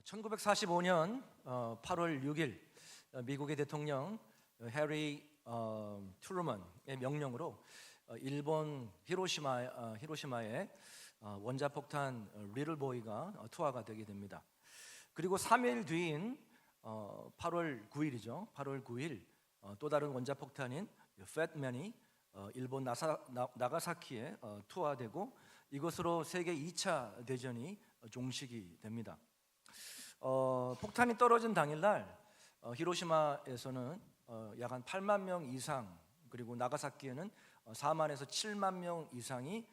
1945년 8월 6일 미국의 대통령 해리 트루먼의 명령으로 일본 히로시마에 원자폭탄 리틀보이가 투하가 되게 됩니다. 그리고 3일 뒤인 8월 9일이죠. 8월 9일 또 다른 원자폭탄인 패트맨이 일본 나가사키에 투하되고 이것으로 세계 2차 대전이 종식이 됩니다. 폭탄이 떨어진 당일날 히로시마에서는 약 한 8만 명 이상, 그리고 나가사키에는 4만에서 7만 명 이상이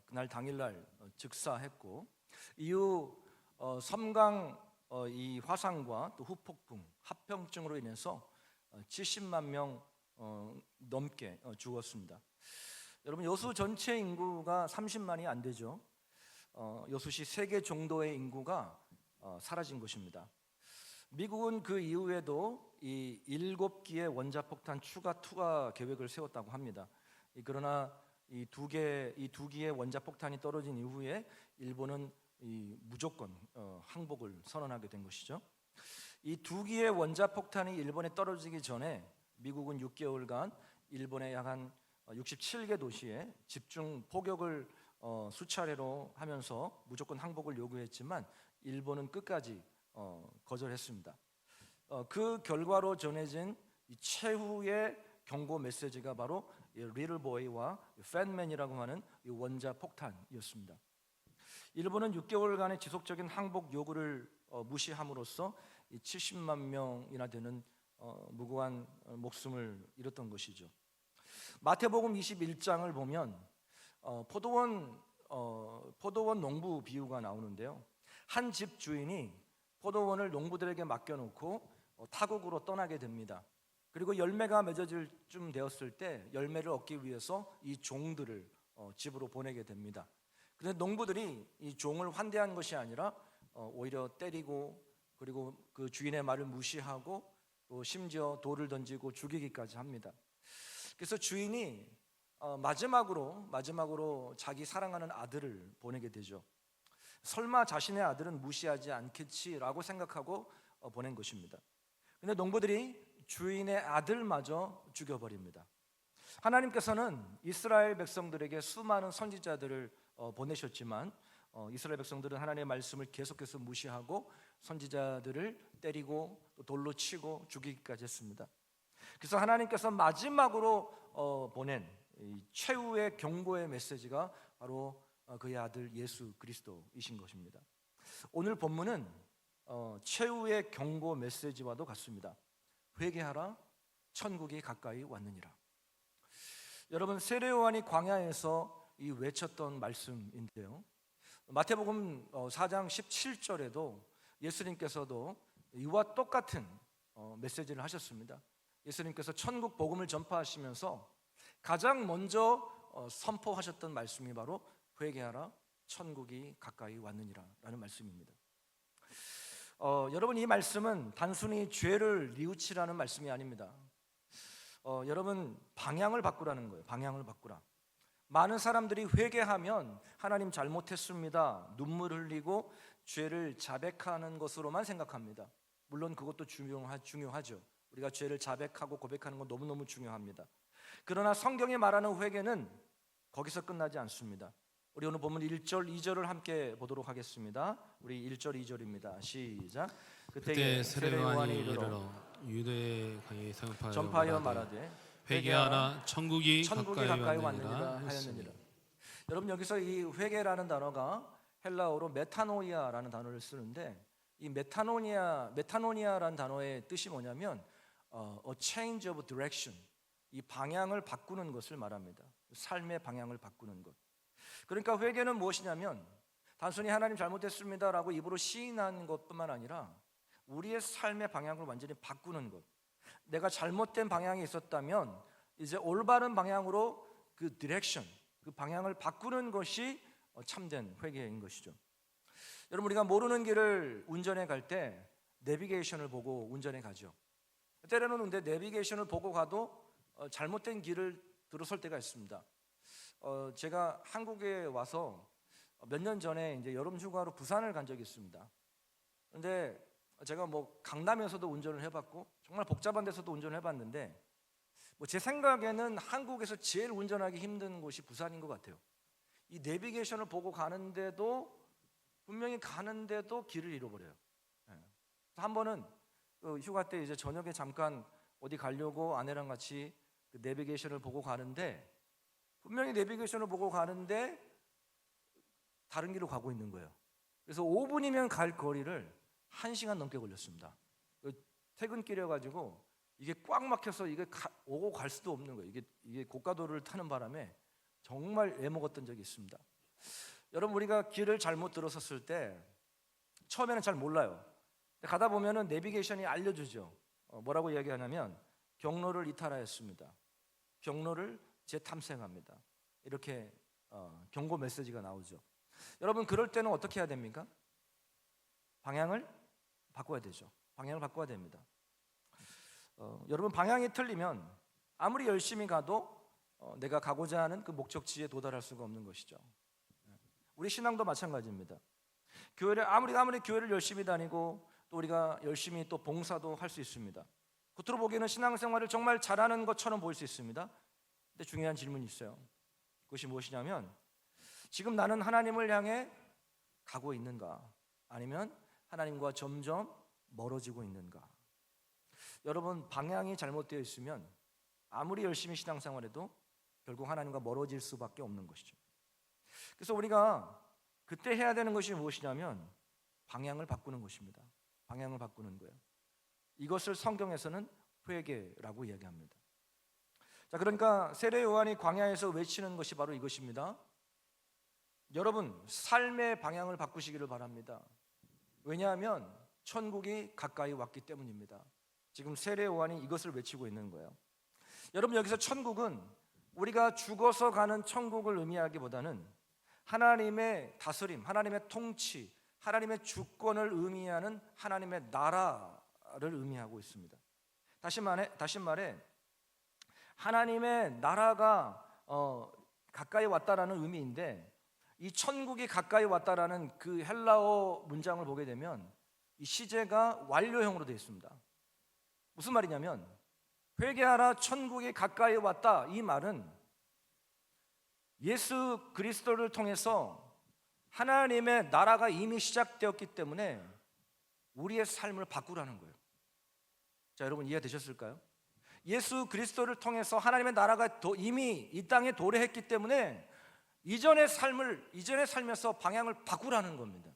그날 당일날 즉사했고, 이후 섬강 이 화상과 또 후폭풍, 합병증으로 인해서 70만 명 넘게 죽었습니다. 여러분, 여수 전체 인구가 30만이 안 되죠. 여수시 3개 정도의 인구가 사라진 것입니다. 미국은 그 이후에도 이 7기의 원자폭탄 추가 투하 계획을 세웠다고 합니다. 그러나 이 두 기의 원자폭탄이 떨어진 이후에 일본은 무조건 항복을 선언하게 된 것이죠. 이 2기의 원자폭탄이 일본에 떨어지기 전에 미국은 6개월간 일본의 약 한 67개 도시에 집중 포격을 수차례로 하면서 무조건 항복을 요구했지만 일본은 끝까지 거절했습니다. 그 결과로 전해진 이 최후의 경고 메시지가 바로 리틀보이와 패트맨이라고 하는 이 원자폭탄이었습니다. 일본은 6개월간의 지속적인 항복 요구를 무시함으로써 70만 명이나 되는 무고한 목숨을 잃었던 것이죠. 마태복음 21장을 보면 포도원 농부 비유가 나오는데요. 한 집 주인이 포도원을 농부들에게 맡겨놓고 타국으로 떠나게 됩니다. 그리고 열매가 맺어질 쯤 되었을 때 열매를 얻기 위해서 이 종들을 집으로 보내게 됩니다. 그런데 농부들이 이 종을 환대한 것이 아니라 오히려 때리고, 그리고 그 주인의 말을 무시하고, 또 심지어 돌을 던지고 죽이기까지 합니다. 그래서 주인이 마지막으로 자기 사랑하는 아들을 보내게 되죠. 설마 자신의 아들은 무시하지 않겠지라고 생각하고 보낸 것입니다. 그런데 농부들이 주인의 아들마저 죽여버립니다. 하나님께서는 이스라엘 백성들에게 수많은 선지자들을 보내셨지만 이스라엘 백성들은 하나님의 말씀을 계속해서 무시하고 선지자들을 때리고 또 돌로 치고 죽이기까지 했습니다. 그래서 하나님께서 마지막으로 보낸 이 최후의 경고의 메시지가 바로 그의 아들 예수 그리스도이신 것입니다. 오늘 본문은 최후의 경고 메시지와도 같습니다. 회개하라, 천국이 가까이 왔느니라. 여러분, 세례 요한이 광야에서 이 외쳤던 말씀인데요, 마태복음 4장 17절에도 예수님께서도 이와 똑같은 메시지를 하셨습니다. 예수님께서 천국 복음을 전파하시면서 가장 먼저 선포하셨던 말씀이 바로 회개하라, 천국이 가까이 왔느니라 라는 말씀입니다. 여러분, 이 말씀은 단순히 죄를 뉘우치라는 말씀이 아닙니다. 여러분, 방향을 바꾸라는 거예요. 방향을 바꾸라. 많은 사람들이 회개하면 하나님 잘못했습니다, 눈물 흘리고 죄를 자백하는 것으로만 생각합니다. 물론 그것도 중요하죠. 우리가 죄를 자백하고 고백하는 건 너무너무 중요합니다. 그러나 성경이 말하는 회개는 거기서 끝나지 않습니다. 우리 오늘 본문 1절, 2절을 함께 보도록 하겠습니다. 우리 1절, 2절입니다. 시작. 그때 세례 요한이 이르러 유대 강에 전파하여 말하되 회개하라, 천국이 가까이 왔느니라 하였느니라. 여러분, 여기서 이 회개라는 단어가 헬라어로 메타노이아라는 단어를 쓰는데, 이 메타노니아라는 단어의 뜻이 뭐냐면 a change of direction, 이 방향을 바꾸는 것을 말합니다. 삶의 방향을 바꾸는 것. 그러니까 회개는 무엇이냐면 단순히 하나님 잘못했습니다라고 입으로 시인하는 것뿐만 아니라 우리의 삶의 방향을 완전히 바꾸는 것. 내가 잘못된 방향이 있었다면 이제 올바른 방향으로 그 디렉션, 그 방향을 바꾸는 것이 참된 회개인 것이죠. 여러분, 우리가 모르는 길을 운전해 갈 때 내비게이션을 보고 운전해 가죠. 때로는 근데 내비게이션을 보고 가도 잘못된 길을 들어설 때가 있습니다. 제가 한국에 와서 몇 년 전에 이제 여름 휴가로 부산을 간 적이 있습니다. 그런데 제가 뭐 강남에서도 운전을 해봤고 정말 복잡한 데서도 운전을 해봤는데 뭐 제 생각에는 한국에서 제일 운전하기 힘든 곳이 부산인 것 같아요. 이 내비게이션을 보고 가는데도 분명히 가는데도 길을 잃어버려요. 예. 한 번은 그 휴가 때 이제 저녁에 잠깐 어디 가려고 아내랑 같이 그 내비게이션을 보고 가는데 분명히 내비게이션을 보고 가는데 다른 길로 가고 있는 거예요. 그래서 5분이면 갈 거리를 1시간 넘게 걸렸습니다. 퇴근길이어 가지고 이게 꽉 막혀서 이게 오고 갈 수도 없는 거예요. 이게 고가도로를 타는 바람에 정말 애먹었던 적이 있습니다. 여러분, 우리가 길을 잘못 들어섰을 때 처음에는 잘 몰라요. 가다 보면은 내비게이션이 알려주죠. 뭐라고 이야기하냐면 경로를 이탈하였습니다. 경로를 재탐색합니다. 이렇게 경고 메시지가 나오죠. 여러분, 그럴 때는 어떻게 해야 됩니까? 방향을 바꿔야 되죠. 방향을 바꿔야 됩니다. 여러분, 방향이 틀리면 아무리 열심히 가도 내가 가고자 하는 그 목적지에 도달할 수가 없는 것이죠. 우리 신앙도 마찬가지입니다. 교회를 아무리 교회를 열심히 다니고 또 우리가 열심히 또 봉사도 할 수 있습니다. 겉으로 보기에는 신앙생활을 정말 잘하는 것처럼 보일 수 있습니다. 근데 중요한 질문이 있어요. 그것이 무엇이냐면 지금 나는 하나님을 향해 가고 있는가? 아니면 하나님과 점점 멀어지고 있는가? 여러분, 방향이 잘못되어 있으면 아무리 열심히 신앙생활해도 결국 하나님과 멀어질 수밖에 없는 것이죠. 그래서 우리가 그때 해야 되는 것이 무엇이냐면 방향을 바꾸는 것입니다. 방향을 바꾸는 거예요. 이것을 성경에서는 회개라고 이야기합니다. 자, 그러니까 세례 요한이 광야에서 외치는 것이 바로 이것입니다. 여러분, 삶의 방향을 바꾸시기를 바랍니다. 왜냐하면 천국이 가까이 왔기 때문입니다. 지금 세례 요한이 이것을 외치고 있는 거예요. 여러분, 여기서 천국은 우리가 죽어서 가는 천국을 의미하기보다는 하나님의 다스림, 하나님의 통치, 하나님의 주권을 의미하는 하나님의 나라를 의미하고 있습니다. 다시 말해 하나님의 나라가 가까이 왔다라는 의미인데, 이 천국이 가까이 왔다라는 그 헬라어 문장을 보게 되면 이 시제가 완료형으로 되어 있습니다. 무슨 말이냐면 회개하라, 천국이 가까이 왔다. 이 말은 예수 그리스도를 통해서 하나님의 나라가 이미 시작되었기 때문에 우리의 삶을 바꾸라는 거예요. 자, 여러분, 이해되셨을까요? 예수 그리스도를 통해서 하나님의 나라가 이미 이 땅에 도래했기 때문에 이전의 삶에서 방향을 바꾸라는 겁니다.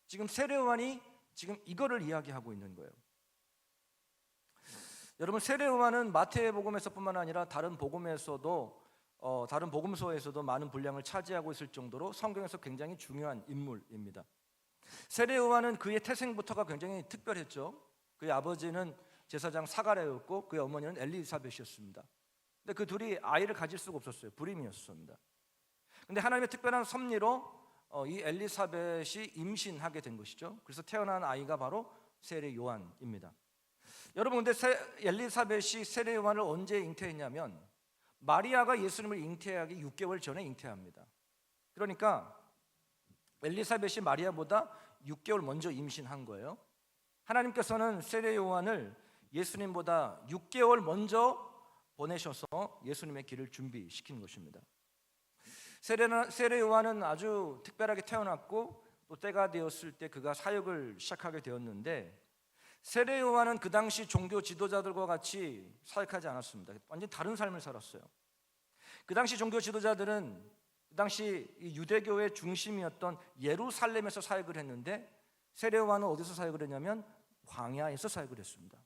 지금 세례 요한이 지금 이거를 이야기하고 있는 거예요. 여러분, 세례 요한은 마태복음에서뿐만 아니라 다른 복음서에서도 많은 분량을 차지하고 있을 정도로 성경에서 굉장히 중요한 인물입니다. 세례 요한은 그의 태생부터가 굉장히 특별했죠. 그의 아버지는 제사장 사가랴였고 그의 어머니는 엘리사벳이었습니다. 근데 그 둘이 아이를 가질 수가 없었어요. 불임이었습니다. 근데 하나님의 특별한 섭리로 이 엘리사벳이 임신하게 된 것이죠. 그래서 태어난 아이가 바로 세례 요한입니다. 여러분, 근데 엘리사벳이 세례 요한을 언제 잉태했냐면 마리아가 예수님을 잉태하기 6개월 전에 잉태합니다. 그러니까 엘리사벳이 마리아보다 6개월 먼저 임신한 거예요. 하나님께서는 세례 요한을 예수님보다 6개월 먼저 보내셔서 예수님의 길을 준비시킨 것입니다. 세례 요한은 아주 특별하게 태어났고 또 때가 되었을 때 그가 사역을 시작하게 되었는데, 세례 요한은 그 당시 종교 지도자들과 같이 사역하지 않았습니다. 완전히 다른 삶을 살았어요. 그 당시 종교 지도자들은 그 당시 유대교의 중심이었던 예루살렘에서 사역을 했는데, 세례 요한은 어디서 사역을 했냐면 광야에서 사역을 했습니다.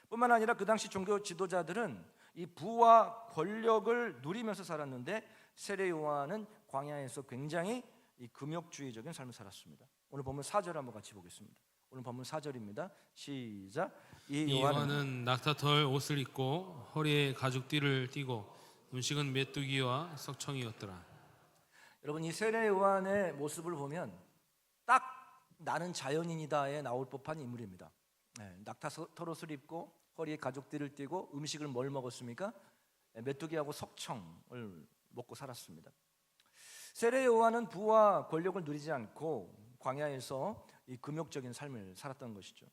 뿐만 아니라 그 당시 종교 지도자들은 이 부와 권력을 누리면서 살았는데, 세례 요한은 광야에서 굉장히 이 금욕주의적인 삶을 살았습니다. 오늘 본문 4절 한번 같이 보겠습니다. 오늘 본문 4절입니다. 시작. 이 요한은 낙타털 옷을 입고 허리에 가죽띠를 띠고 음식은 메뚜기와 석청이었더라. 여러분, 이 세례 요한의 모습을 보면 딱 나는 자연인이다에 나올 법한 인물입니다. 낙타털 옷을 입고 허리에 가죽띠를 띠고 음식을 뭘 먹었습니까? 메뚜기하고 석청을 먹고 살았습니다. 세례 요한은 부와 권력을 누리지 않고 광야에서 이 금욕적인 삶을 살았던 것이죠.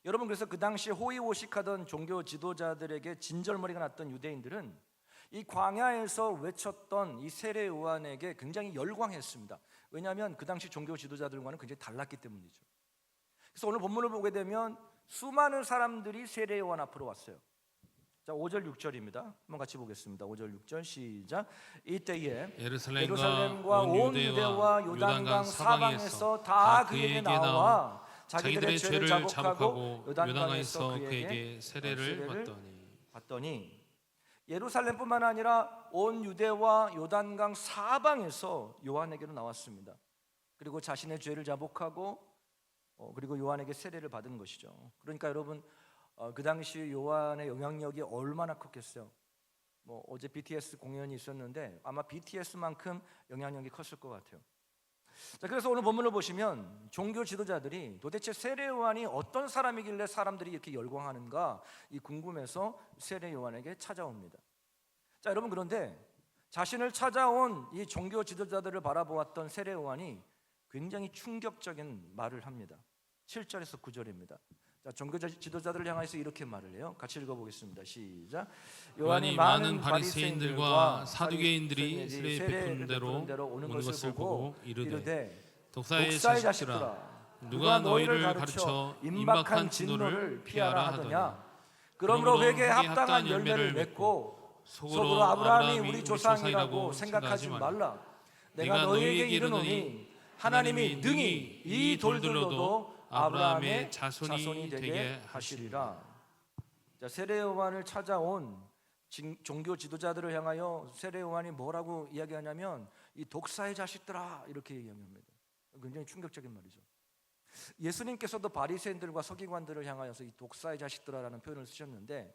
여러분, 그래서 그 당시 호의호식하던 종교 지도자들에게 진절머리가 났던 유대인들은 이 광야에서 외쳤던 이 세례 요한에게 굉장히 열광했습니다. 왜냐하면 그 당시 종교 지도자들과는 굉장히 달랐기 때문이죠. 그래서 오늘 본문을 보게 되면 수많은 사람들이 세례 요한 앞으로 왔어요. 자, 5절 6절입니다. 한번 같이 보겠습니다. 5절 6절 시작. 이때에 예루살렘과 온 유대와 요단강 사방에서 다 그에게 나와 자기들의 죄를 자복하고 요단강에서 그에게 세례를 받더니 예루살렘뿐만 아니라 온 유대와 요단강 사방에서 요한에게로 나왔습니다. 그리고 자신의 죄를 자복하고 그리고 요한에게 세례를 받은 것이죠. 그러니까 여러분, 그 당시 요한의 영향력이 얼마나 컸겠어요. 어제 BTS 공연이 있었는데 아마 BTS만큼 영향력이 컸을 것 같아요. 자, 그래서 오늘 본문을 보시면 종교 지도자들이 도대체 세례 요한이 어떤 사람이길래 사람들이 이렇게 열광하는가 이 궁금해서 세례 요한에게 찾아옵니다. 자, 여러분, 그런데 자신을 찾아온 이 종교 지도자들을 바라보았던 세례 요한이 굉장히 충격적인 말을 합니다. 7절에서 9절입니다. 자, 종교 지도자들을 향해서 이렇게 말을 해요. 같이 읽어보겠습니다. 시작. 요한이 많은 바리새인들과 사두개인들이 세례 베푸는 대로 오는 것을 보고 이르되 독사의 자식들아, 누가 너희를 가르쳐 임박한 진노를 피하라 하더냐. 그러므로 회개에 합당한 열매를 맺고 속으로 아브라함이 우리 조상이라고 생각하지 말라. 내가 너희에게 이르노니 하나님이 능히 이 돌들로도 아브라함의 자손이 되게 하시리라. 자, 세례 요한을 찾아온 종교 지도자들을 향하여 세례 요한이 뭐라고 이야기하냐면 이 독사의 자식들아 이렇게 얘기합니다. 굉장히 충격적인 말이죠. 예수님께서도 바리새인들과 서기관들을 향하여서 이 독사의 자식들아라는 표현을 쓰셨는데,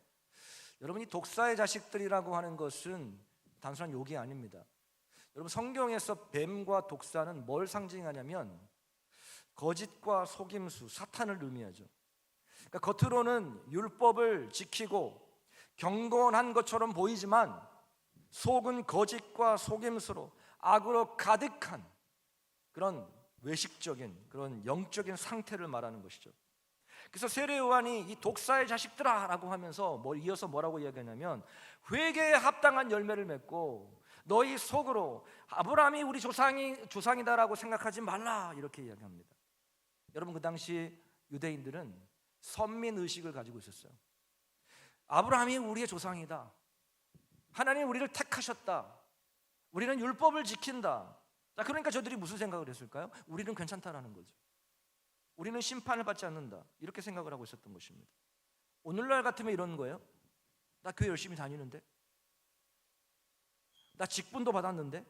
여러분, 이 독사의 자식들이라고 하는 것은 단순한 욕이 아닙니다. 여러분, 성경에서 뱀과 독사는 뭘 상징하냐면 거짓과 속임수, 사탄을 의미하죠. 그러니까 겉으로는 율법을 지키고 경건한 것처럼 보이지만 속은 거짓과 속임수로 악으로 가득한 그런 외식적인 그런 영적인 상태를 말하는 것이죠. 그래서 세례 요한이 이 독사의 자식들아라고 하면서 이어서 뭐라고 이야기하냐면 회개에 합당한 열매를 맺고 너희 속으로 아브라함이 우리 조상이다라고 생각하지 말라 이렇게 이야기합니다. 여러분, 그 당시 유대인들은 선민 의식을 가지고 있었어요. 아브라함이 우리의 조상이다. 하나님 우리를 택하셨다. 우리는 율법을 지킨다. 자, 그러니까 저들이 무슨 생각을 했을까요? 우리는 괜찮다라는 거죠. 우리는 심판을 받지 않는다. 이렇게 생각을 하고 있었던 것입니다. 오늘날 같으면 이런 거예요. 나 교회 열심히 다니는데, 나 직분도 받았는데.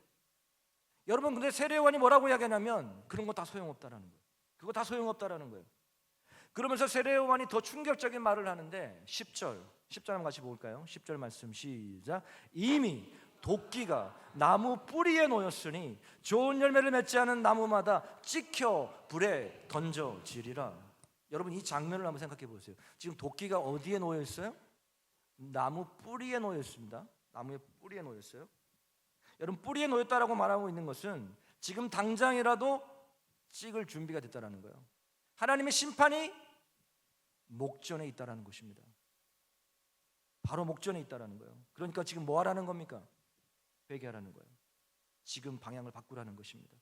여러분, 근데 세례 요한이 뭐라고 이야기하냐면 그런 거 다 소용없다라는 거예요. 그거 다 소용없다라는 거예요. 그러면서 세례 요한이 더 충격적인 말을 하는데 10절 한번 같이 볼까요? 10절 말씀 시작. 이미 도끼가 나무 뿌리에 놓였으니 좋은 열매를 맺지 않은 나무마다 찍혀 불에 던져지리라. 여러분, 이 장면을 한번 생각해 보세요. 지금 도끼가 어디에 놓여 있어요? 나무 뿌리에 놓여 있습니다. 나무의 뿌리에 놓여 있어요. 여러분, 뿌리에 놓였다라고 말하고 있는 것은 지금 당장이라도 찍을 준비가 됐다라는 거예요. 하나님의 심판이 목전에 있다라는 것입니다. 바로 목전에 있다라는 거예요. 그러니까 지금 뭐 하라는 겁니까? 회개하라는 거예요. 지금 방향을 바꾸라는 것입니다.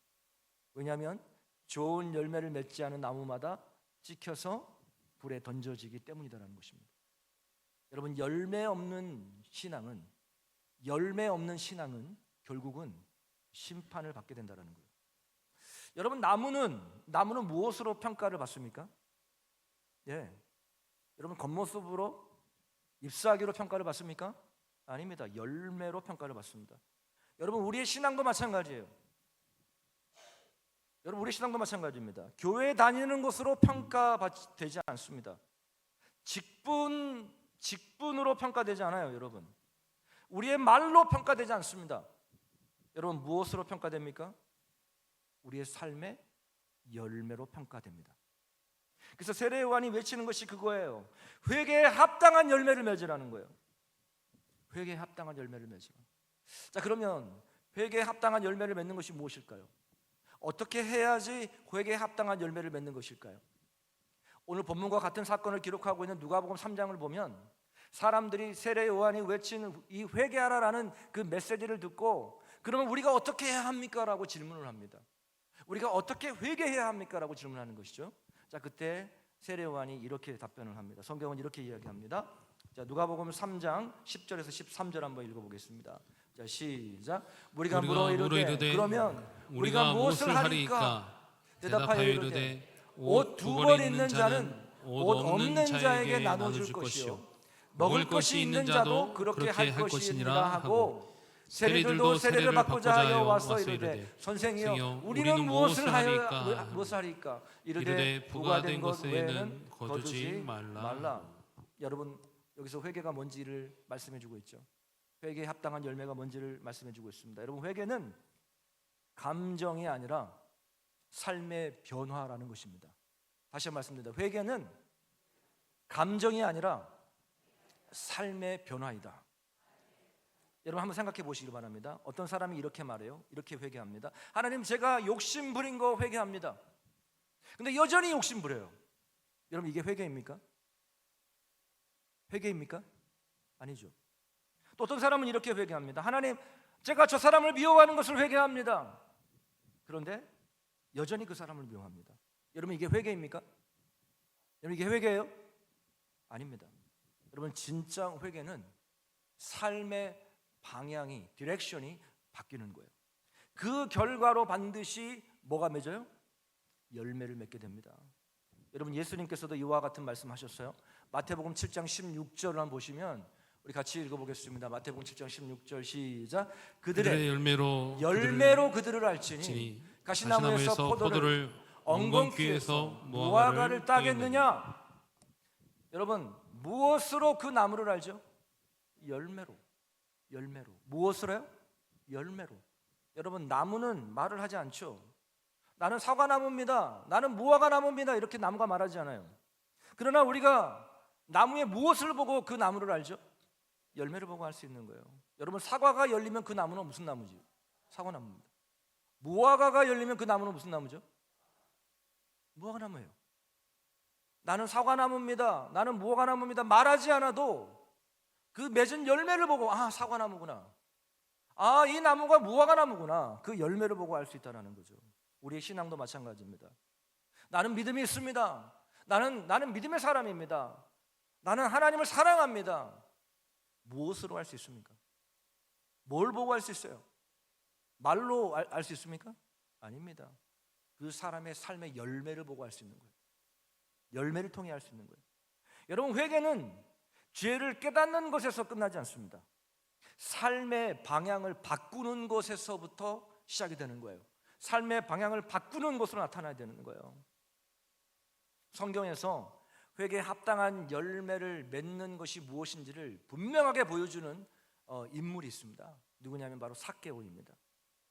왜냐하면 좋은 열매를 맺지 않은 나무마다 찍혀서 불에 던져지기 때문이다라는 것입니다. 여러분, 열매 없는 신앙은 결국은 심판을 받게 된다라는 거예요. 여러분, 나무는 무엇으로 평가를 받습니까? 예, 여러분, 겉모습으로 ips하기로 평가를 받습니까? 아닙니다. 열매로 평가를 받습니다. 여러분, 우리의 신앙도 마찬가지예요. 여러분, 우리 신앙도 마찬가지입니다. 교회 다니는 것으로 평가되지 않습니다. 직분으로 평가되지 않아요. 여러분, 우리의 말로 평가되지 않습니다. 여러분, 무엇으로 평가됩니까? 우리의 삶의 열매로 평가됩니다. 그래서 세례 요한이 외치는 것이 그거예요. 회개에 합당한 열매를 맺으라는 거예요. 회개에 합당한 열매를 맺으라. 자, 그러면 회개에 합당한 열매를 맺는 것이 무엇일까요? 어떻게 해야지 회개에 합당한 열매를 맺는 것일까요? 오늘 본문과 같은 사건을 기록하고 있는 누가복음 3장을 보면 사람들이 세례 요한이 외치는 이 회개하라라는 그 메시지를 듣고 그러면 우리가 어떻게 해야 합니까? 라고 질문을 합니다. 우리가 어떻게 회개해야 합니까? 라고 질문하는 것이죠. 자, 그때 세례 요한이 이렇게 답변을 합니다. 성경은 이렇게 이야기합니다. 자, 누가복음 3장 10절에서 13절 한번 읽어보겠습니다. 자, 시작. 우리가 물어 이르되 그러면 우리가 무엇을 하리까? 대답하여 이르되 옷 두 벌 있는 자는 옷 없는 자에게 나눠줄 것이요 먹을 것이 있는 자도 그렇게 할 것이니라 하고 세리들도 세례를 받고자 하여 와서 이르되 선생이여 우리는 무엇을 하리까? 이르되 부가 된 것 외에는 거두지 말라. 여러분, 여기서 회개가 뭔지를 말씀해 주고 있죠. 회개에 합당한 열매가 뭔지를 말씀해 주고 있습니다. 여러분, 회개는 감정이 아니라 삶의 변화라는 것입니다. 다시 한번 말씀드립니다. 회개는 감정이 아니라 삶의 변화이다. 여러분, 한번 생각해 보시기 바랍니다. 어떤 사람이 이렇게 말해요. 이렇게 회개합니다. 하나님, 제가 욕심 부린 거 회개합니다. 근데 여전히 욕심 부려요. 여러분, 이게 회개입니까? 회개입니까? 아니죠. 또 어떤 사람은 이렇게 회개합니다. 하나님, 제가 저 사람을 미워하는 것을 회개합니다. 그런데 여전히 그 사람을 미워합니다. 여러분, 이게 회개입니까? 여러분, 이게 회개예요? 아닙니다. 여러분, 진짜 회개는 삶의 방향이, 디렉션이 바뀌는 거예요. 그 결과로 반드시 뭐가 맺어요? 열매를 맺게 됩니다. 여러분, 예수님께서도 이와 같은 말씀하셨어요. 마태복음 7장 16절을 한번 보시면 우리 같이 읽어보겠습니다. 마태복음 7장 16절 시작. 그들의 열매로 그들을 알지니 가시나무에서 포도를 엉겅퀴에서 무화과를 따겠느냐? 여러분, 무엇으로 그 나무를 알죠? 열매로. 무엇으로요? 열매로. 여러분, 나무는 말을 하지 않죠. 나는 사과나무입니다, 나는 무화과나무입니다, 이렇게 나무가 말하지 않아요. 그러나 우리가 나무의 무엇을 보고 그 나무를 알죠? 열매를 보고 알 수 있는 거예요. 여러분, 사과가 열리면 그 나무는 무슨 나무지? 사과나무입니다. 무화과가 열리면 그 나무는 무슨 나무죠? 무화과나무예요. 나는 사과나무입니다, 나는 무화과나무입니다 말하지 않아도 그 맺은 열매를 보고 아, 사과나무구나, 아, 이 나무가 무화과나무구나, 그 열매를 보고 알 수 있다는 거죠. 우리의 신앙도 마찬가지입니다. 나는 믿음이 있습니다, 나는 믿음의 사람입니다, 나는 하나님을 사랑합니다. 무엇으로 알 수 있습니까? 뭘 보고 알 수 있어요? 말로 알 수 있습니까? 아닙니다. 그 사람의 삶의 열매를 보고 알 수 있는 거예요. 열매를 통해 알 수 있는 거예요. 여러분, 회개는 죄를 깨닫는 것에서 끝나지 않습니다. 삶의 방향을 바꾸는 것에서부터 시작이 되는 거예요. 삶의 방향을 바꾸는 것으로 나타나야 되는 거예요. 성경에서 회개에 합당한 열매를 맺는 것이 무엇인지를 분명하게 보여주는 인물이 있습니다. 누구냐면 바로 삭개오입니다.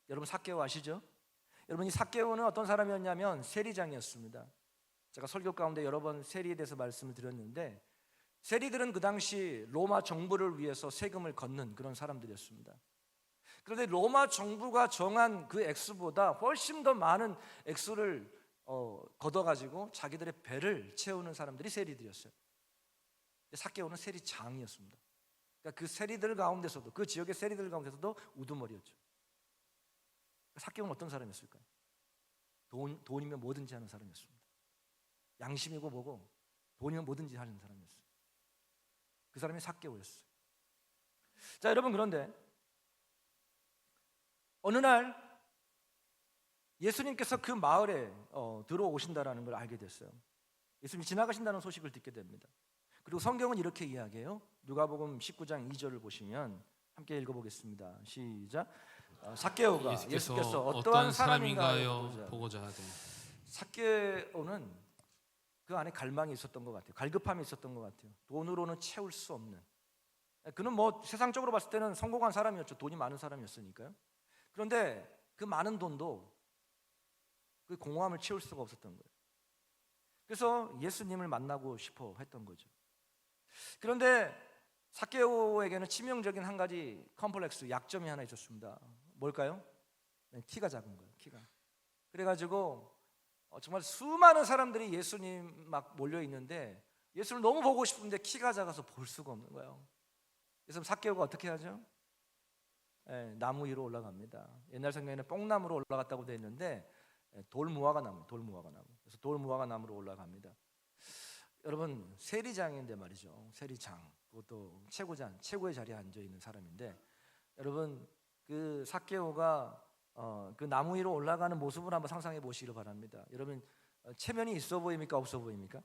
여러분, 삭개오 아시죠? 여러분, 이 삭개오는 어떤 사람이었냐면 세리장이었습니다. 제가 설교 가운데 여러 번 세리에 대해서 말씀을 드렸는데, 세리들은 그 당시 로마 정부를 위해서 세금을 걷는 그런 사람들이었습니다. 그런데 로마 정부가 정한 그 액수보다 훨씬 더 많은 액수를 걷어가지고 자기들의 배를 채우는 사람들이 세리들이었어요. 삭개오는 세리장이었습니다. 그러니까 그 세리들 가운데서도, 그 지역의 세리들 가운데서도 우두머리였죠. 삭개오는 어떤 사람이었을까요? 돈이면 뭐든지 하는 사람이었습니다. 양심이고 뭐고 돈이면 뭐든지 하는 사람이었어요. 그 사람이 삭개오였어요. 자, 여러분, 그런데 어느 날 예수님께서 그 마을에 들어오신다라는 걸 알게 됐어요. 예수님이 지나가신다는 소식을 듣게 됩니다. 그리고 성경은 이렇게 이야기해요. 누가복음 19장 2절을 보시면 함께 읽어보겠습니다. 시작. 삭개오가 예수께서 어떠한 사람인가요? 보고자 하되. 삭개오는 그 안에 갈망이 있었던 것 같아요. 갈급함이 있었던 것 같아요. 돈으로는 채울 수 없는. 그는 뭐 세상적으로 봤을 때는 성공한 사람이었죠. 돈이 많은 사람이었으니까요. 그런데 그 많은 돈도 그 공허함을 채울 수가 없었던 거예요. 그래서 예수님을 만나고 싶어 했던 거죠. 그런데 삭개오에게는 치명적인 한 가지 컴플렉스, 약점이 하나 있었습니다. 뭘까요? 키가 작은 거예요. 키가. 그래가지고 정말 수많은 사람들이 예수님 막 몰려 있는데 예수를 너무 보고 싶은데 키가 작아서 볼 수가 없는 거예요. 그래서 삭개오가 어떻게 하죠? 나무 위로 올라갑니다. 옛날 성경에는 뽕나무로 올라갔다고 되어 있는데 돌무화과 나무. 그래서 돌무화과 나무로 올라갑니다. 여러분 세리장인데 말이죠. 세리장 그것도 최고의 자리에 앉아 있는 사람인데 여러분 그 삭개오가 그 나무 위로 올라가는 모습을 한번 상상해 보시기를 바랍니다. 여러분 체면이 있어 보입니까? 없어 보입니까?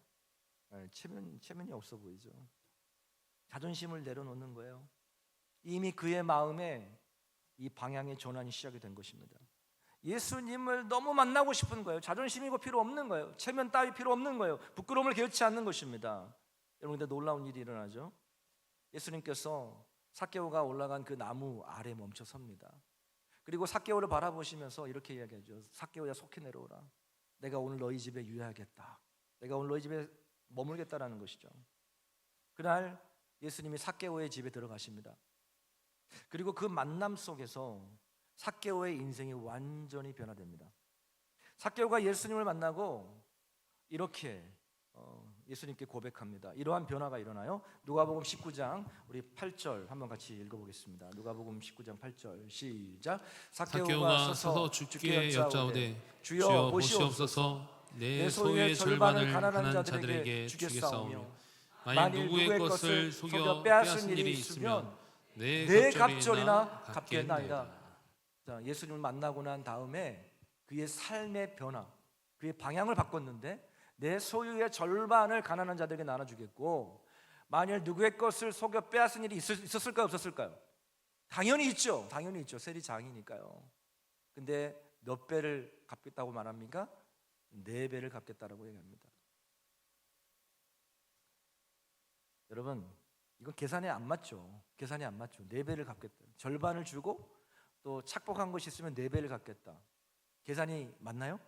체면이 없어 보이죠. 자존심을 내려놓는 거예요. 이미 그의 마음에 이 방향의 전환이 시작이 된 것입니다. 예수님을 너무 만나고 싶은 거예요. 자존심이고 필요 없는 거예요. 체면 따위 필요 없는 거예요. 부끄러움을 개의치 않는 것입니다. 여러분, 근데 놀라운 일이 일어나죠. 예수님께서 삭개오가 올라간 그 나무 아래 멈춰 섭니다. 그리고 삭개오를 바라보시면서 이렇게 이야기하죠. 삭개오야, 속히 내려오라. 내가 오늘 너희 집에 유하겠다. 내가 오늘 너희 집에 머물겠다라는 것이죠. 그날 예수님이 삭개오의 집에 들어가십니다. 그리고 그 만남 속에서 삭개오의 인생이 완전히 변화됩니다. 삭개오가 예수님을 만나고 이렇게 예수님께 고백합니다. 이러한 변화가 일어나요. 누가복음 19장 우리 8절 한번 같이 읽어보겠습니다. 누가복음 19장 8절 시작. 삭개오가 서서 주께 여짜오되 주여 보시옵소서 내 소유의 절반을 가난한 자들에게 주겠사오며 만일 누구의 것을 속여 빼앗은 일이 있으면 내 갑절이나 갚겠나이다. 자, 예수님을 만나고 난 다음에 그의 삶의 변화, 그의 방향을 바꿨는데 내 소유의 절반을 가난한 자들에게 나눠주겠고 만일 누구의 것을 속여 빼앗은 일이 있었을까요? 없었을까요? 당연히 있죠. 세리장이니까요. 근데 몇 배를 갚겠다고 말합니까? 4배를 갚겠다라고 얘기합니다. 여러분 이건 계산이 안 맞죠. 4배를 갚겠다. 절반을 주고 또 착복한 것이 있으면 4배를 갚겠다. 계산이 맞나요?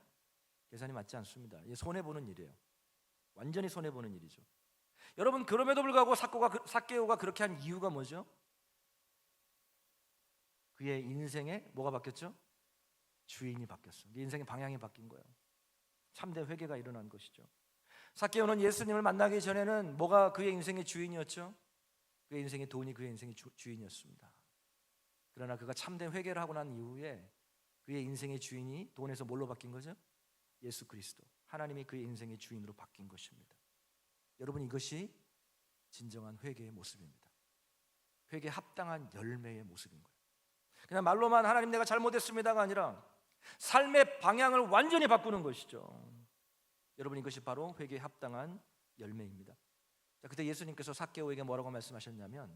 계산이 맞지 않습니다. 이게 손해보는 일이에요. 완전히 손해보는 일이죠. 여러분 그럼에도 불구하고 삭개오가 그렇게 한 이유가 뭐죠? 그의 인생에 뭐가 바뀌었죠? 주인이 바뀌었어요. 인생의 방향이 바뀐 거예요. 참된 회개가 일어난 것이죠. 삭개오는 예수님을 만나기 전에는 뭐가 그의 인생의 주인이었죠? 그의 인생의 돈이 그의 인생의 주인이었습니다. 그러나 그가 참된 회개를 하고 난 이후에 그의 인생의 주인이 돈에서 뭘로 바뀐 거죠? 예수 그리스도, 하나님이 그의 인생의 주인으로 바뀐 것입니다. 여러분 이것이 진정한 회개의 모습입니다. 회개에 합당한 열매의 모습인 거예요. 그냥 말로만 하나님 내가 잘못했습니다가 아니라 삶의 방향을 완전히 바꾸는 것이죠. 여러분 이것이 바로 회개에 합당한 열매입니다. 자, 그때 예수님께서 삭개오에게 뭐라고 말씀하셨냐면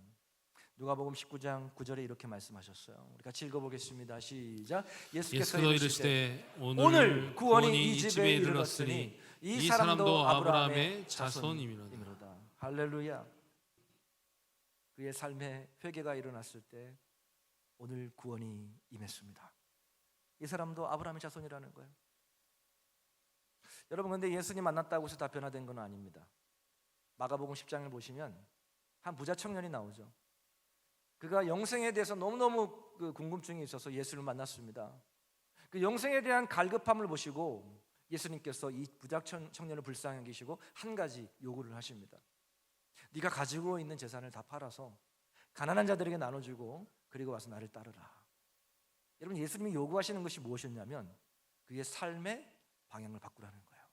누가복음 19장 9절에 이렇게 말씀하셨어요. 우리 같이 읽어보겠습니다. 시작. 예수께서 이르시되 오늘 구원이 이 집에 이르렀으니 이 사람도 아브라함의 자손이미로다. 할렐루야. 그의 삶에 회개가 일어났을 때 오늘 구원이 임했습니다. 이 사람도 아브라함의 자손이라는 거예요. 여러분 근데 예수님 만났다고 해서 다 변화된 건 아닙니다. 마가복음 10장을 보시면 한 부자 청년이 나오죠. 그가 영생에 대해서 너무너무 궁금증이 있어서 예수를 만났습니다. 그 영생에 대한 갈급함을 보시고 예수님께서 이 부자 청년을 불쌍히 여기시고 한 가지 요구를 하십니다. 네가 가지고 있는 재산을 다 팔아서 가난한 자들에게 나눠주고 그리고 와서 나를 따르라. 여러분 예수님이 요구하시는 것이 무엇이었냐면 그의 삶의 방향을 바꾸라는 거예요.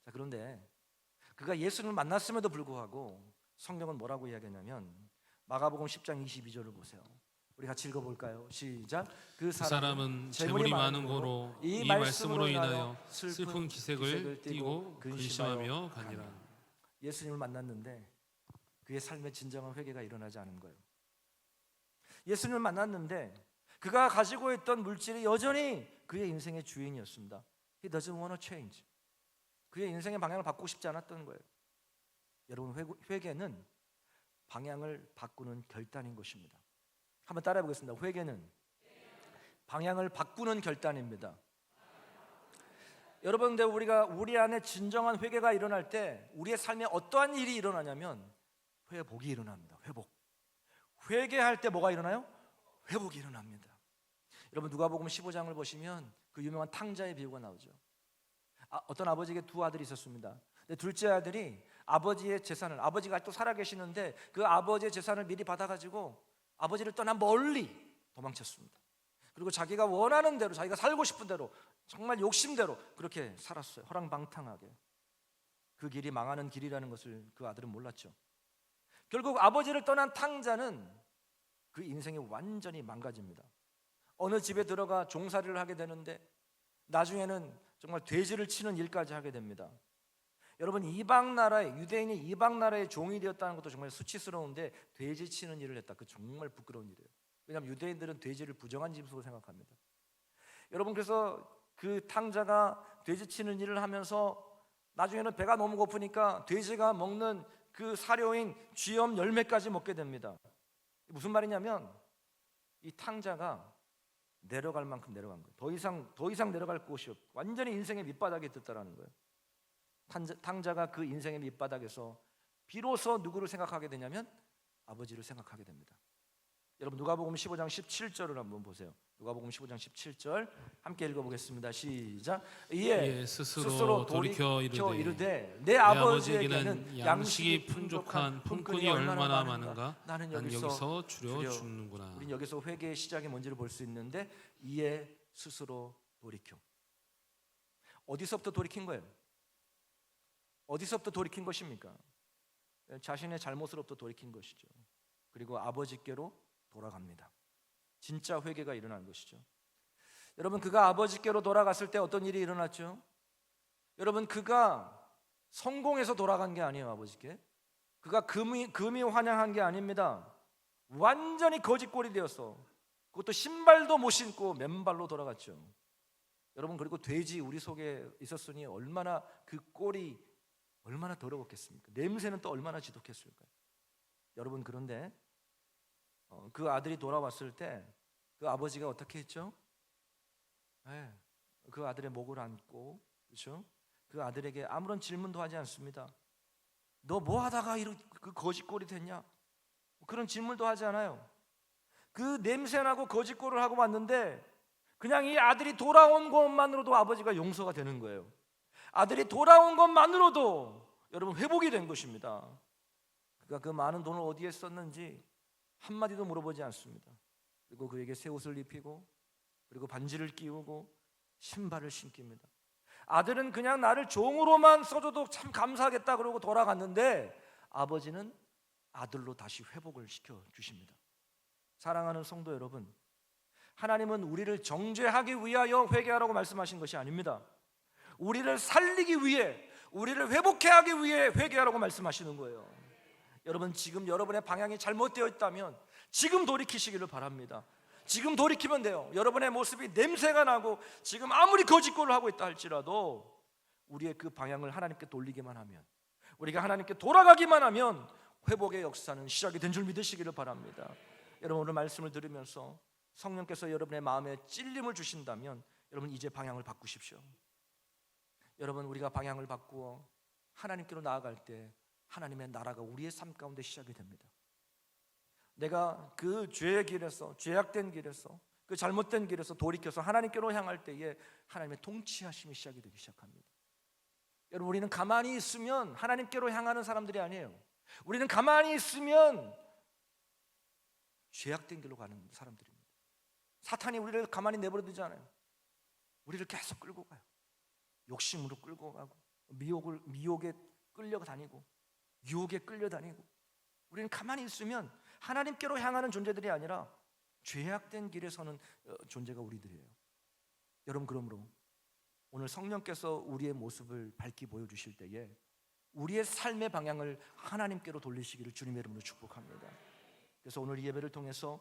자, 그런데 그가 예수님을 만났음에도 불구하고 성경은 뭐라고 이야기하냐면 마가복음 10장 22절을 보세요. 우리 같이 읽어볼까요? 시작. 그 사람은 재물이 많은 고로 이 말씀으로 인하여 슬픈 기색을 띠고 근심하며 가니라. 예수님을 만났는데 그의 삶에 진정한 회개가 일어나지 않은 거예요. 예수님을 만났는데 그가 가지고 있던 물질이 여전히 그의 인생의 주인이었습니다. He doesn't want to change. 그의 인생의 방향을 바꾸고 싶지 않았던 거예요. 여러분 회개는 방향을 바꾸는 결단인 것입니다. 한번 따라해 보겠습니다. 회개는 방향을 바꾸는 결단입니다. 여러분, 근데 우리 안에 진정한 회개가 일어날 때 우리의 삶에 어떠한 일이 일어나냐면 회복이 일어납니다. 회개할 때 뭐가 일어나요? 회복이 일어납니다. 여러분 누가복음 15장을 보시면 그 유명한 탕자의 비유가 나오죠. 어떤 아버지에게 두 아들이 있었습니다. 근데 둘째 아들이 아버지의 재산을, 아버지가 아직도 살아계시는데 그 아버지의 재산을 미리 받아가지고 아버지를 떠나 멀리 도망쳤습니다. 그리고 자기가 원하는 대로, 자기가 살고 싶은 대로, 정말 욕심대로 그렇게 살았어요. 허랑방탕하게. 그 길이 망하는 길이라는 것을 그 아들은 몰랐죠. 결국 아버지를 떠난 탕자는 그 인생이 완전히 망가집니다. 어느 집에 들어가 종살이를 하게 되는데 나중에는 정말 돼지를 치는 일까지 하게 됩니다. 여러분, 이방 나라의, 유대인이 이방 나라의 종이 되었다는 것도 정말 수치스러운데 돼지 치는 일을 했다. 그 정말 부끄러운 일이에요. 왜냐하면 유대인들은 돼지를 부정한 짐승으로 생각합니다. 여러분, 그래서 그 탕자가 돼지 치는 일을 하면서 나중에는 배가 너무 고프니까 돼지가 먹는 그 사료인 쥐염 열매까지 먹게 됩니다. 무슨 말이냐면 이 탕자가 내려갈 만큼 내려간 거예요. 더 이상 내려갈 곳이 없고 완전히 인생의 밑바닥에 떴다라는 거예요. 탕자가 그 인생의 밑바닥에서 비로소 누구를 생각하게 되냐면 아버지를 생각하게 됩니다. 여러분, 누가복음 15장 17절을 한번 보세요. 누가복음 15장 17절 함께 읽어보겠습니다. 시작. 이에 스스로 돌이켜 이르되 내 아버지에게는 양식이 풍족한 품꾼이 얼마나 많은가. 나는 여기서 줄여 죽는구나. 우린 여기서 회개의 시작이 뭔지를 볼 수 있는데 이에 스스로 돌이켜. 어디서부터 돌이킨 거예요? 어디서부터 돌이킨 것입니까? 자신의 잘못으로부터 돌이킨 것이죠. 그리고 아버지께로 돌아갑니다. 진짜 회개가 일어난 것이죠. 여러분, 그가 아버지께로 돌아갔을 때 어떤 일이 일어났죠? 여러분, 그가 성공해서 돌아간 게 아니에요. 아버지께 그가 금이 환영한 게 아닙니다. 완전히 거짓골이 되었어. 그것도 신발도 못 신고 맨발로 돌아갔죠. 여러분, 그리고 돼지 우리 속에 있었으니 얼마나 그 꼴이 얼마나 더러웠겠습니까? 냄새는 또 얼마나 지독했을까요? 여러분, 그런데 그 아들이 돌아왔을 때 그 아버지가 어떻게 했죠? 그 아들의 목을 안고, 그렇죠? 그 아들에게 아무런 질문도 하지 않습니다. 너 뭐 하다가 그 거짓골이 됐냐? 그런 질문도 하지 않아요. 그 냄새나고 거짓골을 하고 왔는데 그냥 이 아들이 돌아온 것만으로도 아버지가 용서가 되는 거예요. 아들이 돌아온 것만으로도 여러분 회복이 된 것입니다. 그가 그 많은 돈을 어디에 썼는지 한마디도 물어보지 않습니다. 그리고 그에게 새 옷을 입히고 그리고 반지를 끼우고 신발을 신깁니다. 아들은 그냥 나를 종으로만 써줘도 참 감사하겠다 그러고 돌아갔는데 아버지는 아들로 다시 회복을 시켜주십니다. 사랑하는 성도 여러분, 하나님은 우리를 정죄하기 위하여 회개하라고 말씀하신 것이 아닙니다. 우리를 살리기 위해, 우리를 회복해 하기 위해 회개하라고 말씀하시는 거예요. 여러분, 지금 여러분의 방향이 잘못되어 있다면 지금 돌이키시기를 바랍니다. 지금 돌이키면 돼요. 여러분의 모습이 냄새가 나고 지금 아무리 거짓골을 하고 있다 할지라도 우리의 그 방향을 하나님께 돌리기만 하면, 우리가 하나님께 돌아가기만 하면 회복의 역사는 시작이 된 줄 믿으시기를 바랍니다. 여러분, 오늘 말씀을 들으면서 성령께서 여러분의 마음에 찔림을 주신다면 여러분 이제 방향을 바꾸십시오. 여러분, 우리가 방향을 바꾸어 하나님께로 나아갈 때 하나님의 나라가 우리의 삶 가운데 시작이 됩니다. 내가 그 죄의 길에서, 죄악된 길에서, 그 잘못된 길에서 돌이켜서 하나님께로 향할 때에 하나님의 통치하심이 시작이 되기 시작합니다. 여러분, 우리는 가만히 있으면 하나님께로 향하는 사람들이 아니에요. 우리는 가만히 있으면 죄악된 길로 가는 사람들입니다. 사탄이 우리를 가만히 내버려 두지 않아요. 우리를 계속 끌고 가요. 욕심으로 끌고 가고, 미혹에 끌려다니고, 유혹에 끌려다니고. 우리는 가만히 있으면 하나님께로 향하는 존재들이 아니라 죄악된 길에 서는 존재가 우리들이에요. 여러분, 그러므로 오늘 성령께서 우리의 모습을 밝히 보여주실 때에 우리의 삶의 방향을 하나님께로 돌리시기를 주님의 이름으로 축복합니다. 그래서 오늘 이 예배를 통해서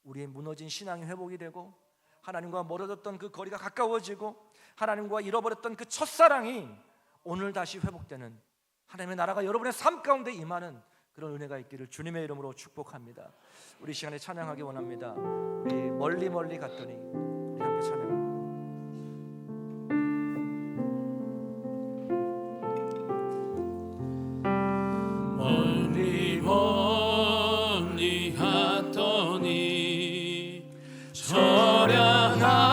우리의 무너진 신앙이 회복이 되고 하나님과 멀어졌던 그 거리가 가까워지고 하나님과 잃어버렸던 그 첫사랑이 오늘 다시 회복되는 하나님의 나라가 여러분의 삶 가운데 임하는 그런 은혜가 있기를 주님의 이름으로 축복합니다. 우리 시간에 찬양하기 원합니다. 우리 멀리 멀리 갔더니 우리 함께 찬양합니다. 멀리 멀리 갔더니 처량하고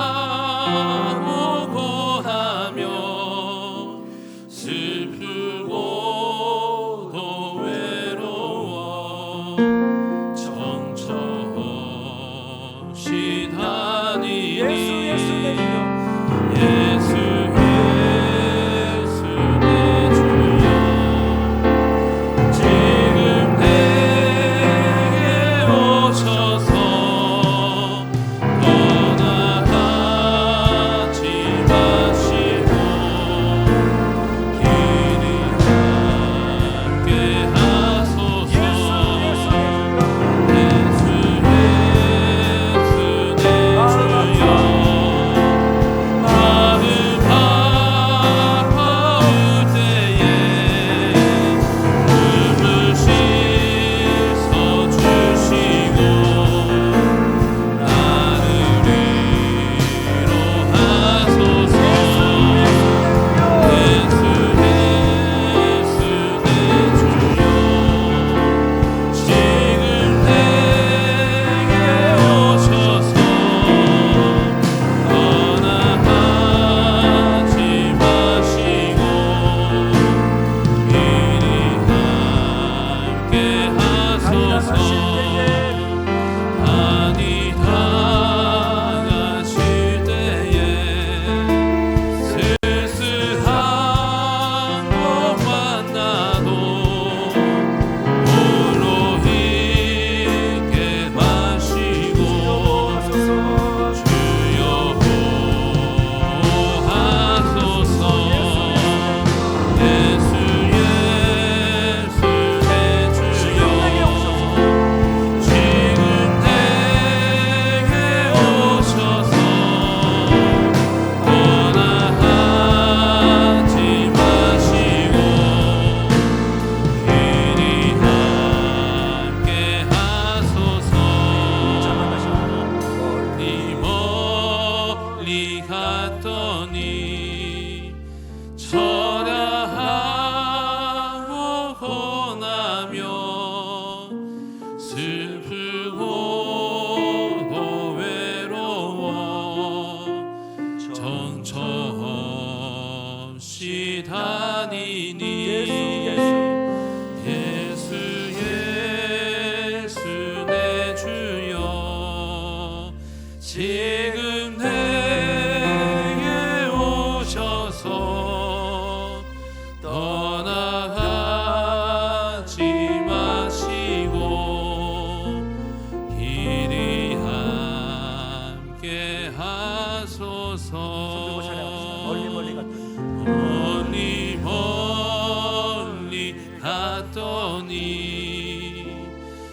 받더니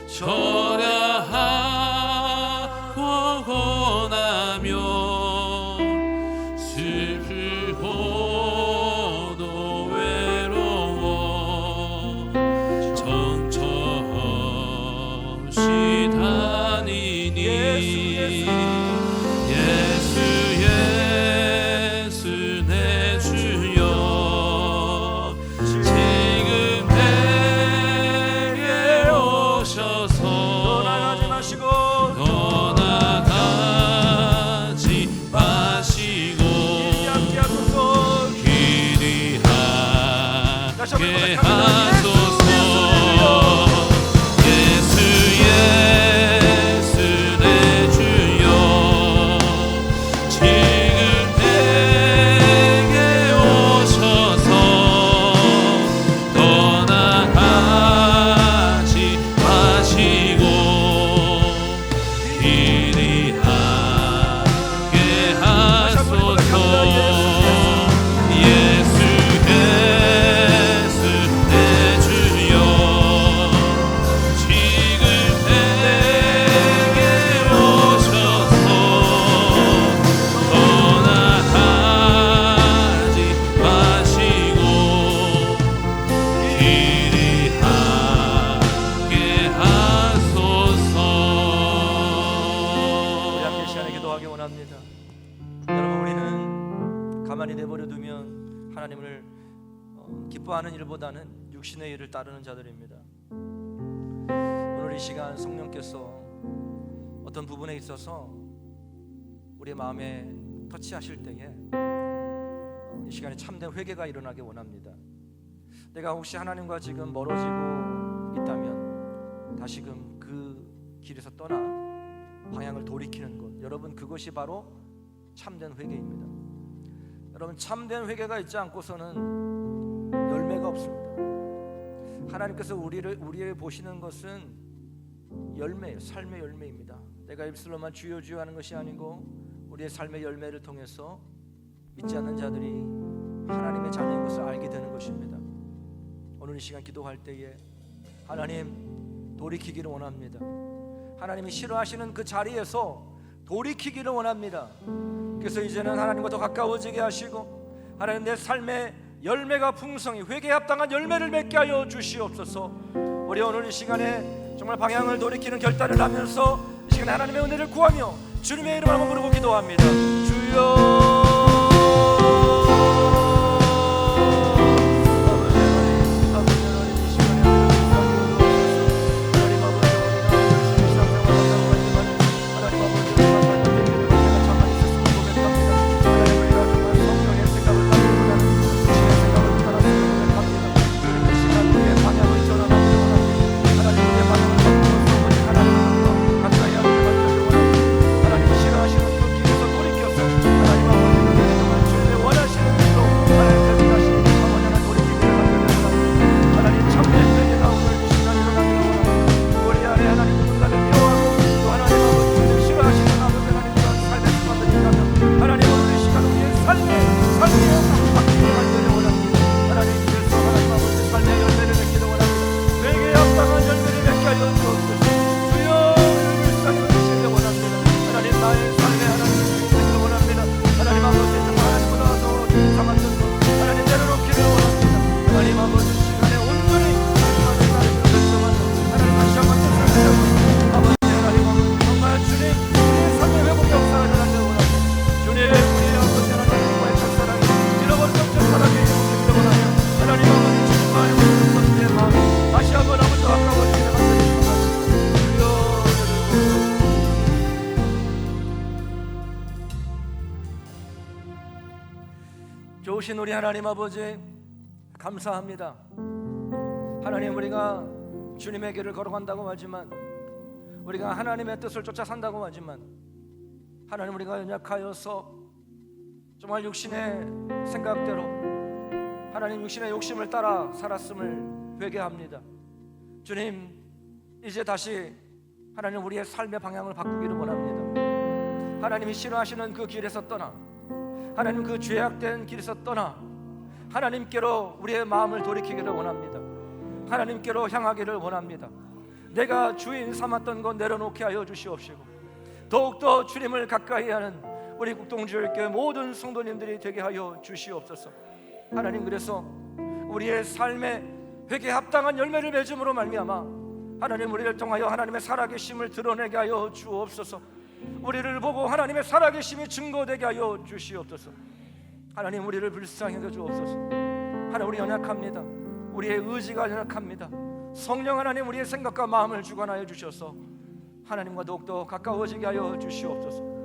절하하고 고나며 슬프고도 외로워 정처없이 다니니 예수 예수 내 주여 지금 내게 오셔서 떠나가지 마시고 떠나가지 마시고 길이 함께 하소서 예수 예수 내 주여 지금 내게 오셔서 떠나가지 마시고 길이 함께 하소서 예수 예수 내 주여 지금 내게 오셔서 떠나가지 마시고 길이 함께 하소서. 우리 함께 이 시간에 기도하기 원합니다. 여러분, 우리는 가만히 내버려 두면 하나님을 기뻐하는 일보다는 육신의 일을 따르는 자들입니다. 오늘 이 시간 성령께서 어떤 부분에 있어서 우리의 마음에 터치하실 때에 이 시간에 참된 회개가 일어나기 원합니다. 내가 혹시 하나님과 지금 멀어지고 있다면 다시금 그 길에서 떠나 방향을 돌이키는 것, 여러분, 그것이 바로 참된 회개입니다. 여러분, 참된 회개가 있지 않고서는 열매가 없습니다. 하나님께서 우리를 보시는 것은 열매예요. 삶의 열매입니다. 내가 입술로만 주여 주여 하는 것이 아니고 우리의 삶의 열매를 통해서 믿지 않는 자들이 하나님의 자녀인 것을 알게 되는 것입니다. 오늘 이 시간 기도할 때에 하나님 돌이키기를 원합니다. 하나님이 싫어하시는 그 자리에서 돌이키기를 원합니다. 그래서 이제는 하나님과 더 가까워지게 하시고 하나님 내 삶의 열매가 풍성히 회개에 합당한 열매를 맺게 하여 주시옵소서. 우리 오늘 이 시간에 정말 방향을 돌이키는 결단을 하면서 이 시간에 하나님의 은혜를 구하며 주님의 이름을 한번 부르고 기도합니다. 주여 좋으신 우리 하나님 아버지 감사합니다. 하나님, 우리가 주님의 길을 걸어간다고 하지만, 우리가 하나님의 뜻을 쫓아 산다고 하지만, 하나님, 우리가 연약하여서 정말 육신의 생각대로 하나님 육신의 욕심을 따라 살았음을 회개합니다. 주님, 이제 다시 하나님 우리의 삶의 방향을 바꾸기를 원합니다. 하나님이 싫어하시는 그 길에서 떠나, 하나님 그 죄악된 길에서 떠나 하나님께로 우리의 마음을 돌이키기를 원합니다. 하나님께로 향하기를 원합니다. 내가 주인 삼았던 것 내려놓게 하여 주시옵시고 더욱더 주님을 가까이 하는 우리 국동주일교회 모든 성도님들이 되게 하여 주시옵소서. 하나님, 그래서 우리의 삶에 회개에 합당한 열매를 맺음으로 말미암아 하나님, 우리를 통하여 하나님의 살아계심을 드러내게 하여 주옵소서. 우리를 보고 하나님의 살아계심이 증거되게 하여 주시옵소서. 하나님, 우리를 불쌍히 여겨 주옵소서. 하나님, 우리 연약합니다. 우리의 의지가 연약합니다. 성령 하나님, 우리의 생각과 마음을 주관하여 주셔서 하나님과 더욱더 가까워지게 하여 주시옵소서.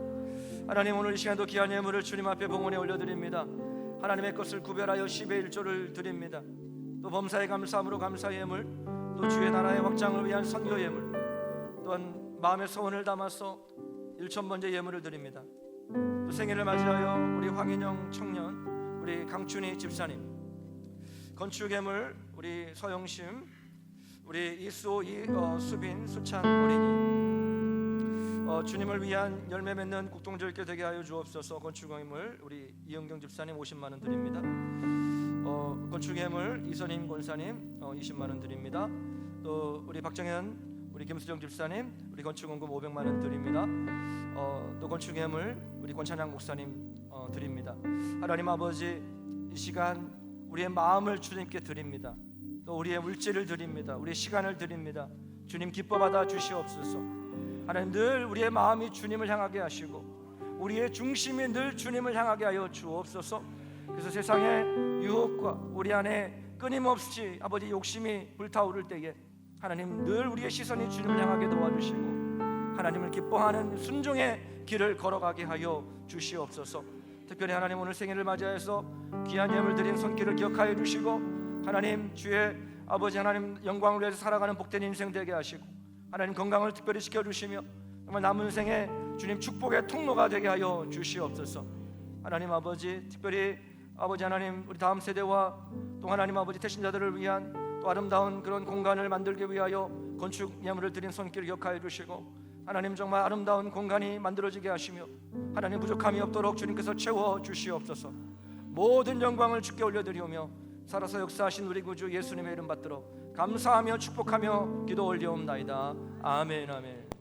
하나님, 오늘 이 시간도 귀한 예물을 주님 앞에 봉헌에 올려드립니다. 하나님의 것을 구별하여 10의 1조를 드립니다. 또 범사의 감사함으로 감사의 예물, 또 주의 나라의 확장을 위한 선교 예물, 또한 마음의 소원을 담아서 1,000번째 예물을 드립니다. 또 생일을 맞이하여 우리 황인영 청년, 우리 강춘희 집사님, 건축 예물 우리 서영심, 우리 이수호, 수빈, 수찬 어린이, 주님을 위한 열매 맺는 국동절교 되게 하여 주옵소서. 건축예물 우리 이은경 집사님 50만 원 드립니다. 건축예물 이선임 권사님 20만 원 드립니다. 또 우리 박정현, 우리 김수정 집사님, 우리 건축원금 500만 원 드립니다. 또 건축예물 우리 권찬양 목사님 드립니다. 하나님 아버지, 이 시간 우리의 마음을 주님께 드립니다. 또 우리의 물질을 드립니다. 우리의 시간을 드립니다. 주님 기뻐 받아 주시옵소서. 하나님, 늘 우리의 마음이 주님을 향하게 하시고 우리의 중심이 늘 주님을 향하게 하여 주옵소서. 그래서 세상의 유혹과 우리 안에 끊임없이 아버지 욕심이 불타오를 때에 하나님, 늘 우리의 시선이 주님을 향하게 도와주시고 하나님을 기뻐하는 순종의 길을 걸어가게 하여 주시옵소서. 특별히 하나님, 오늘 생일을 맞이해서 귀한 예물 드린 손길을 기억하여 주시고 하나님, 주의 아버지 하나님 영광을 위해서 살아가는 복된 인생 되게 하시고 하나님, 건강을 특별히 지켜주시며 정말 남은 생에 주님 축복의 통로가 되게 하여 주시옵소서. 하나님 아버지, 특별히 아버지 하나님, 우리 다음 세대와 또 하나님 아버지 태신자들을 위한 또 아름다운 그런 공간을 만들기 위하여 건축 예물을 드린 손길을 기억하여 주시고 하나님, 정말 아름다운 공간이 만들어지게 하시며 하나님, 부족함이 없도록 주님께서 채워 주시옵소서. 모든 영광을 주께 올려드리오며 살아서 역사하신 우리 구주 예수님의 이름 받들어 감사하며 축복하며 기도 올리옵나이다. 아멘, 아멘.